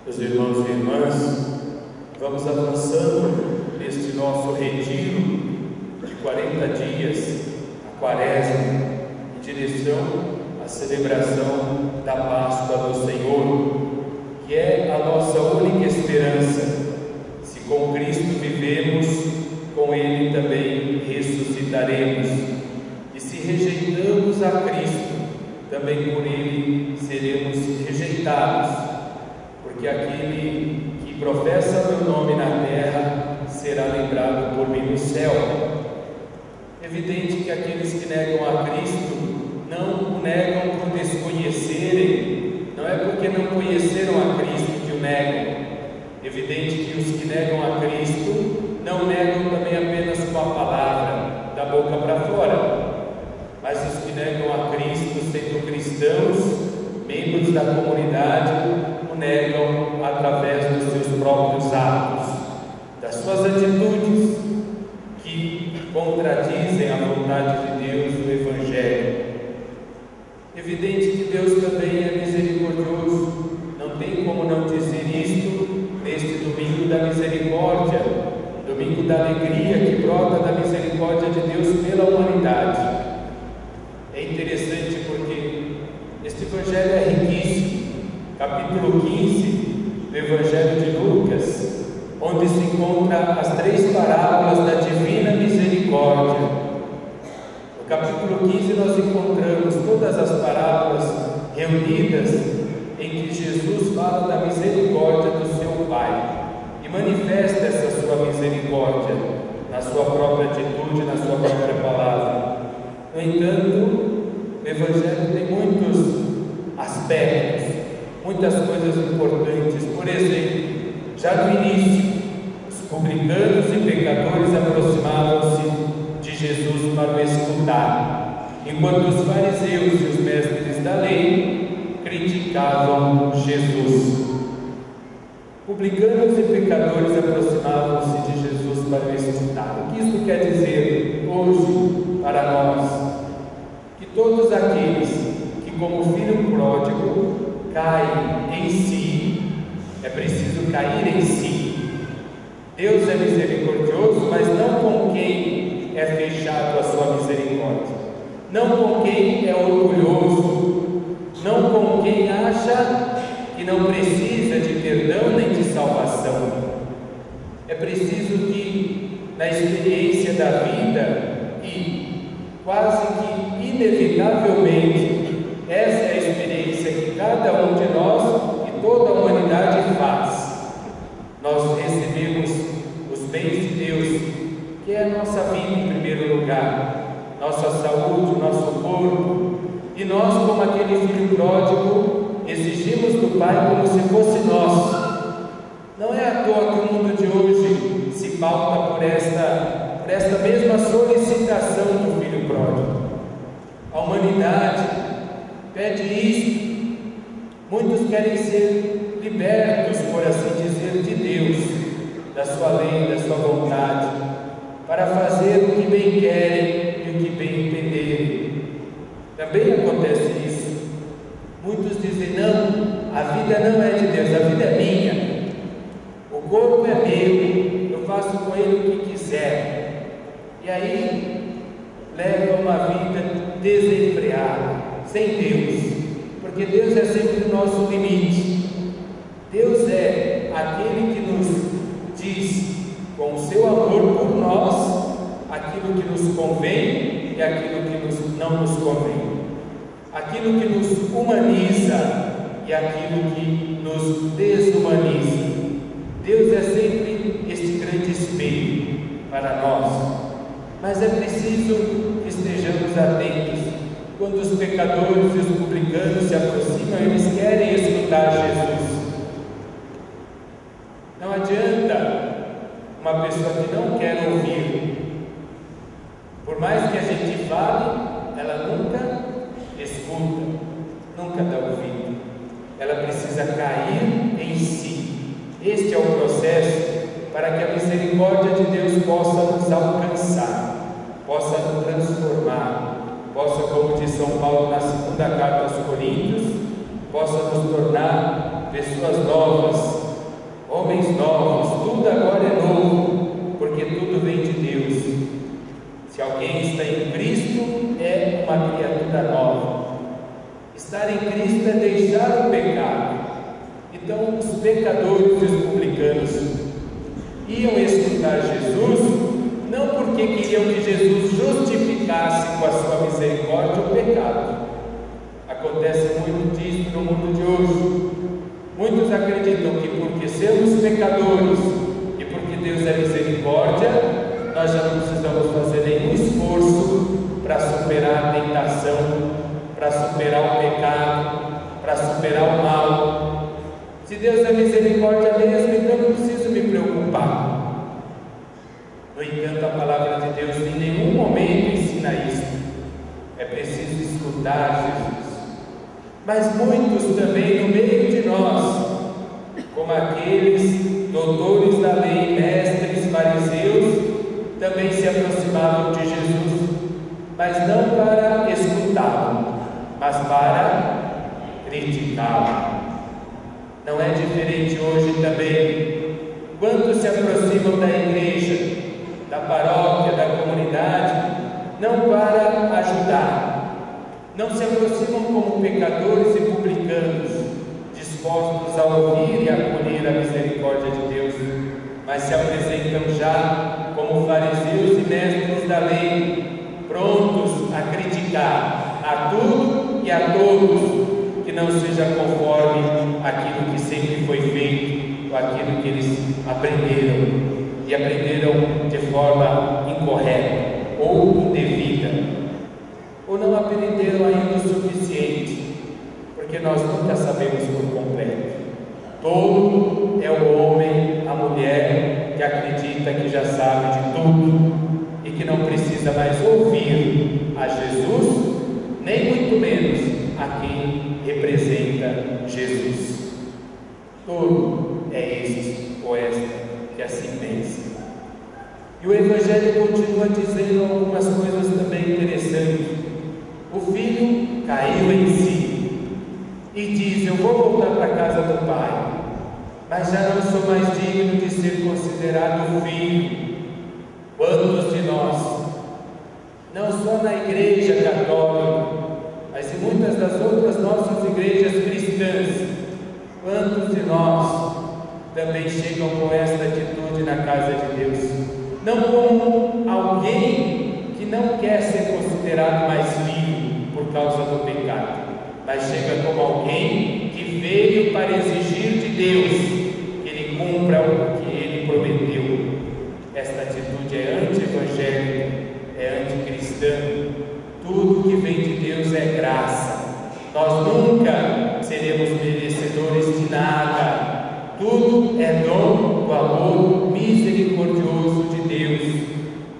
Meus irmãos e irmãs, vamos avançando neste nosso retiro de 40 dias, a Quaresma, em direção à celebração da Páscoa do Senhor, que é a nossa única esperança. Se com Cristo vivemos, com Ele também ressuscitaremos. E se rejeitamos a Cristo, também por Ele seremos rejeitados. Porque aquele que professa meu nome na terra será lembrado por mim no céu. Evidente que aqueles que negam a Cristo não o negam por desconhecerem, não é porque não conheceram a Cristo que o negam. Evidente que os que negam a Cristo não negam também apenas com a palavra, da boca para fora, mas os que negam a Cristo, sendo cristãos, membros da comunidade, o negam através dos seus próprios atos, das suas atitudes que contradizem a vontade de Deus no Evangelho. Evidente que Deus também é misericordioso, não tem como não dizer isto neste domingo da misericórdia, domingo da alegria que brota da misericórdia de Deus pela humanidade. É interessante porque este Evangelho é riquíssimo. Capítulo 15 do Evangelho de Lucas, onde se encontra as 3 parábolas da divina misericórdia. No capítulo 15 nós encontramos todas as parábolas reunidas em que Jesus fala da misericórdia do seu Pai e manifesta essa sua misericórdia na sua própria atitude, na sua própria palavra. No entanto, o Evangelho tem muitos aspectos, muitas coisas importantes. Por exemplo, já no início, os publicanos e pecadores aproximavam-se de Jesus para o escutar, enquanto os fariseus e os mestres da lei criticavam Jesus. Publicanos e pecadores aproximavam-se de Jesus para o escutar. O que isso quer dizer hoje para nós? Que todos aqueles que, como filho pródigo, caem em si, é preciso cair em si. Deus é misericordioso, mas não com quem é fechado a sua misericórdia, não com quem é orgulhoso, não com quem acha que não precisa de perdão nem de salvação. É preciso que, na experiência da vida, e quase que inevitavelmente, essa é a experiência que cada um de nós e toda a humanidade faz. Nós recebemos os bens de Deus, que é a nossa vida em primeiro lugar, nossa saúde, nosso corpo, e nós, como aquele filho pródigo, exigimos do Pai como se fosse nosso. Não é à toa que o mundo de hoje se pauta por esta mesma solicitação do filho pródigo. A humanidade pede isto. Muitos querem ser libertos, por assim dizer, de Deus, da sua lei, da sua vontade, para fazer o que bem querem e o que bem entenderem. Também acontece isso. Muitos dizem: não, a vida não é de Deus, a vida é minha, o corpo é meu, eu faço com ele o que quiser. E aí leva uma vida desenfreada, sem Deus, porque Deus é sempre o nosso limite. Deus é aquele que nos diz, com o seu amor por nós, aquilo que nos convém e aquilo que não nos convém, aquilo que nos humaniza e aquilo que nos desumaniza. Deus é sempre este grande espelho para nós, mas é preciso que estejamos atentos. Quando os pecadores e os publicanos se aproximam, eles querem escutar Jesus. Não adianta uma pessoa que não quer ouvir, por mais que a gente fale, ela nunca escuta, nunca dá ouvido. Ela precisa cair em si. Este é o processo para que a misericórdia de Deus possa nos alcançar, possa nos transformar, possa, como diz São Paulo na segunda carta aos Coríntios, possa nos tornar pessoas novas, homens novos, tudo agora é novo, porque tudo vem de Deus. Se alguém está em Cristo, é uma criatura nova. Estar em Cristo é deixar o pecado. Então, os pecadores e os publicanos iam escutar Jesus, não porque queriam que Jesus justificasse com a sua misericórdia o pecado. Acontece muito disso no mundo de hoje. Muitos acreditam que porque somos pecadores e porque Deus é misericórdia, nós já não precisamos fazer nenhum esforço para superar a tentação, para superar o pecado, para superar o mal. Se Deus é misericórdia mesmo, então não preciso me preocupar. No entanto, a palavra de Deus em nenhum momento ensina isso. É preciso escutar Jesus. Mas muitos também no meio de nós, como aqueles doutores da lei, mestres, fariseus, também se aproximavam de Jesus, mas não para escutá-lo, mas para criticá-lo. Não é diferente hoje também. Quantos se aproximam da igreja, da paróquia, da comunidade, não para ajudar, não se aproximam como pecadores e publicanos, dispostos a ouvir e acolher a misericórdia de Deus, mas se apresentam já como fariseus e mestres da lei, prontos a criticar a tudo e a todos que não seja conforme aquilo que sempre foi feito, ou aquilo que eles aprenderam, e aprenderam de forma incorreta ou indevida, ou não aprenderam ainda o suficiente, porque nós nunca sabemos por completo. Todo é o homem, a mulher que acredita que já sabe de tudo e que não precisa mais ouvir a Jesus, nem muito menos a quem representa Jesus. Todo é este ou esta que assim pensa. E o Evangelho continua dizendo algumas coisas também interessantes. O filho caiu em si e diz: eu vou voltar para a casa do pai, mas já não sou mais digno de ser considerado filho. Quantos de nós, não só na igreja católica, mas em muitas das outras nossas igrejas cristãs, quantos de nós também chegam com esta atitude na casa de Deus? Não como alguém que não quer ser considerado mais filho por causa do pecado, mas chega como alguém que veio para exigir de Deus que Ele cumpra o que Ele prometeu. Esta atitude é anti-evangélica, é anticristã. Tudo que vem de Deus é graça. Nós nunca seremos merecedores de nada. Tudo é dom do amor misericordioso de Deus.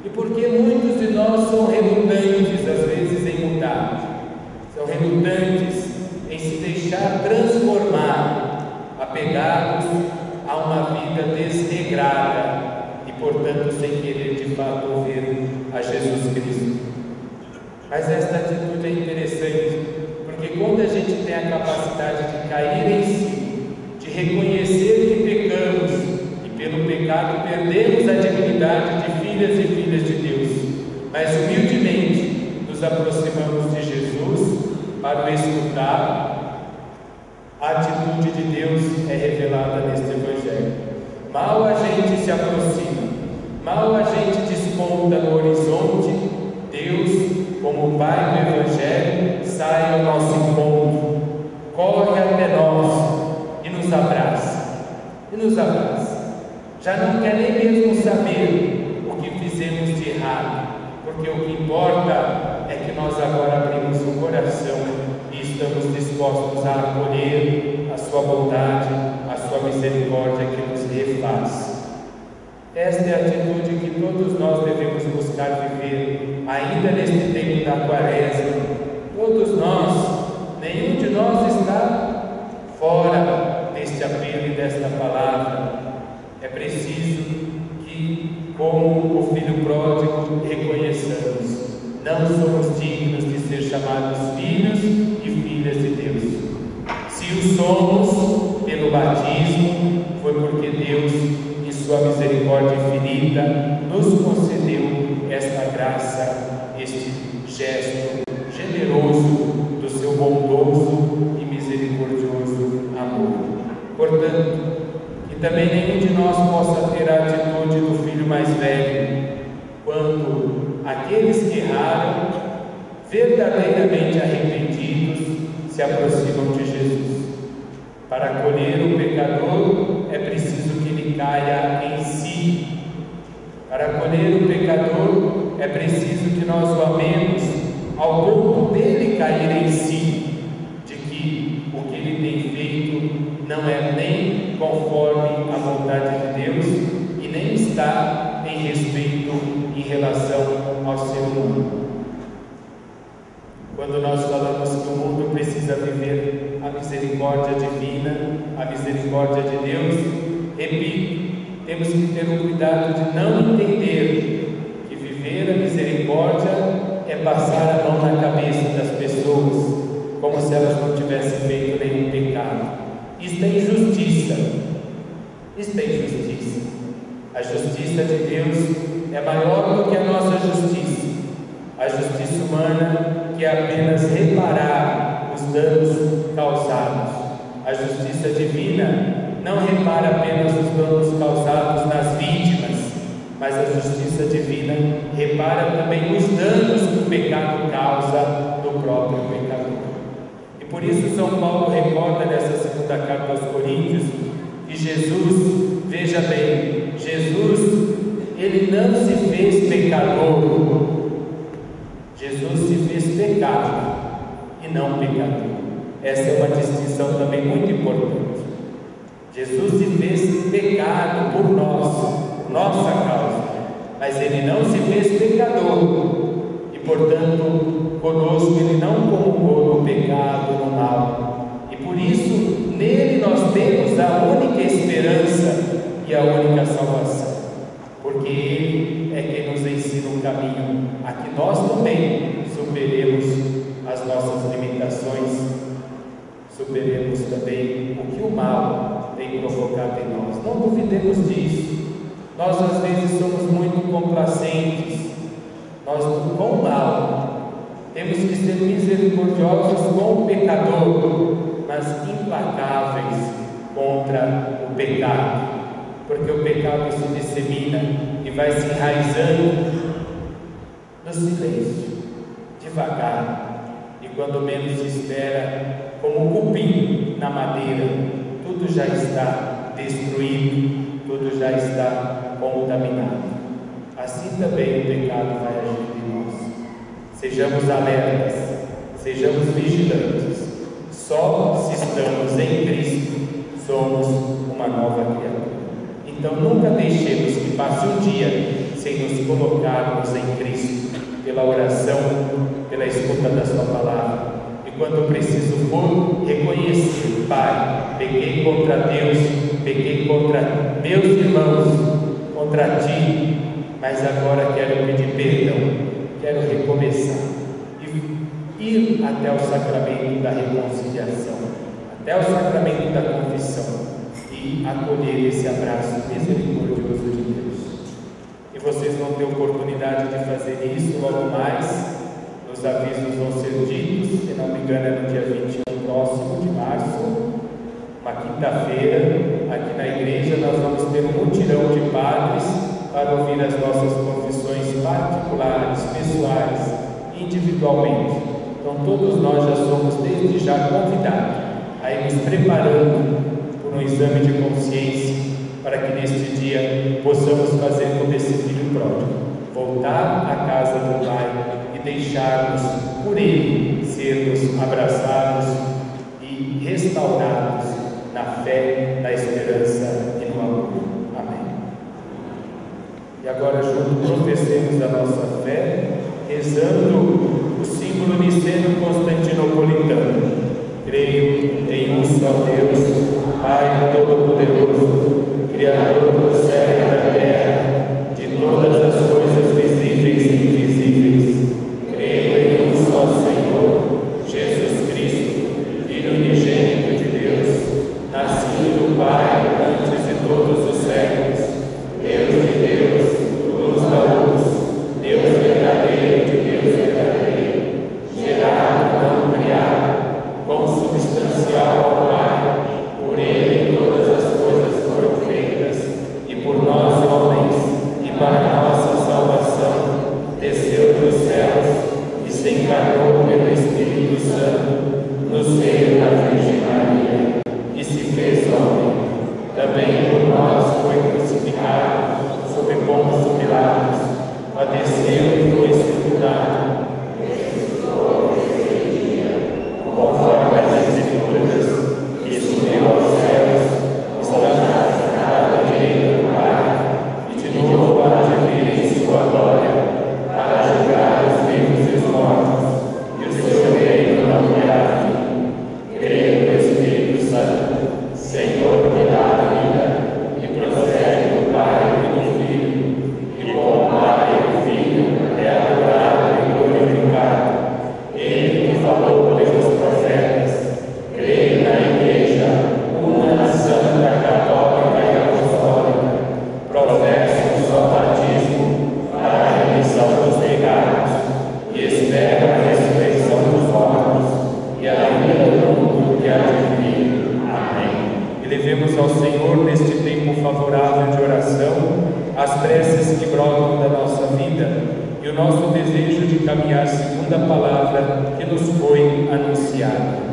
E porque muitos de nós são relutantes, às vezes, em mudar, são relutantes em se deixar transformar, apegados a uma vida desregrada e, portanto, sem querer de fato ouvir a Jesus Cristo. Mas esta atitude é interessante, porque quando a gente tem a capacidade de cair em si, de reconhecer que pecamos e pelo pecado perdemos a dignidade de filhas e filhos de Deus, mas humildemente nos aproximamos de Jesus para o escutar, a atitude de Deus é revelada neste Evangelho. Mal a gente se aproxima, mal a gente desponta no horizonte, Deus, como o Pai do Evangelho, sai ao nosso encontro, corre até nós e nos abraça. E nos abraça. Já não quer nem mesmo saber o que fizemos de errado, porque o que importa é que nós agora abrimos o coração e estamos dispostos a acolher a sua bondade, a sua misericórdia que nos refaz. Esta é a atitude que todos nós devemos buscar viver, ainda neste tempo da Quaresma. Todos nós, nenhum de nós está fora deste apelo e desta palavra. É preciso que, como o filho pródigo, reconheçamos: não somos dignos de ser chamados filhos e filhas de Deus. Se o somos, pelo pelo batismo, foi porque Deus, em sua misericórdia infinita, nos concedeu esta graça, este gesto generoso do seu bondoso e misericordioso amor. Portanto, que também nenhum de nós possa ter a atitude do filho mais velho, quando aqueles que erraram, verdadeiramente arrependidos, se aproximam de Jesus. Para acolher o pecador, é preciso que ele caia em si. Para acolher o pecador, é preciso que nós o amemos ao ponto dele cair em si, de que o que ele tem feito não é nem conforme a vontade de Deus e nem está em respeito em relação ao ser humano. Quando nós falamos que o mundo precisa viver a misericórdia divina, a misericórdia de Deus, repito, temos que ter o cuidado de não entender que viver a misericórdia é passar a mão na cabeça das pessoas, como se elas não tivessem feito nenhum pecado. Isto é injustiça. Isto é injustiça. A justiça de Deus é maior do que a nossa justiça. A justiça humana, que é apenas reparar os danos causados. A justiça divina não repara apenas os danos causados nas vítimas, mas a justiça divina repara também os danos que o pecado causa no próprio pecador. E por isso São Paulo recorda nessa segunda carta aos Coríntios que Jesus, veja bem, Jesus, ele não se fez pecador. Jesus se fez pecado e não pecador. Essa é uma distinção também muito importante. Jesus se fez pecado por nós, por nossa causa, mas ele não se fez pecador e, portanto, conosco ele não comungou no pecado, no mal. E por isso, nele nós temos a única esperança e a única salvação, porque ele é quem nos ensina o caminho a que nós também superemos as nossas limitações, superemos também o que o mal tem provocado em nós. Não duvidemos disso. Nós às vezes somos muito complacentes, nós com o mal temos que ser misericordiosos com o pecador, mas implacáveis contra o pecado, porque o pecado se dissemina e vai se enraizando no silêncio, devagar, e quando menos se espera, como um cupim na madeira, tudo já está destruído, tudo já está contaminado. Assim também o pecado vai agir em nós. Sejamos alertas, sejamos vigilantes. Só se estamos em Cristo, somos uma nova criatura. Então nunca deixemos que passe um dia sem nos colocarmos em Cristo, pela oração, pela escuta da sua palavra. E quando preciso for, reconhecer: Pai, pequei contra Deus, pequei contra meus irmãos, contra Ti, mas agora quero pedir perdão, quero recomeçar e ir até o sacramento da reconciliação, até o sacramento da confissão e acolher esse abraço misericordioso de Deus. E vocês vão ter oportunidade de fazer isso logo mais. Os avisos vão ser ditos, se não me engano é no dia 21 próximo de março, uma quinta-feira. Aqui na igreja nós vamos ter um mutirão de padres para ouvir as nossas confissões particulares, pessoais, individualmente. Então todos nós já somos desde já convidados a ir nos preparando por um exame de consciência, para que neste dia possamos fazer como esse filho pródigo, voltar à casa do Pai e deixarmos por Ele sermos abraçados e restaurados na fé, na esperança e no amor. Amém. E agora juntos professemos a nossa fé, rezando o símbolo niceno-constantinopolitano. Creio em um só Deus, Pai Todo-Poderoso, Criador do céu e da terra, de todas as coisas visíveis e invisíveis. Creio em um só Senhor, Jesus Cristo, Filho unigênito de Deus, nascido Santo, no seio da Virgem Maria, e se fez homem. Também por nós foi crucificado, sob Pôncio Pilatos, padeceu e foi sepultado. Ressuscitou ao terceiro dia, conforme as Escrituras, e subiu aos céus, está à direita do Pai, e de novo há de vir em sua glória, para julgar os vivos e os mortos, e o seu reino não terá fim. Creio no Espírito Santo, Senhor que dá a vida, e procede do Pai e do Filho, e com o Pai e o Filho é adorado e glorificado. Ele que falou pelos profetas, creio na Igreja, una, santa, católica e apostólica, professo o só batismo para a remissão dos pecados, e espero a ressurreição dos mortos e a vida do mundo que há de vir. Amém. Elevemos ao Senhor neste tempo favorável de oração as preces que brotam da nossa vida e o nosso desejo de caminhar segundo a palavra que nos foi anunciada.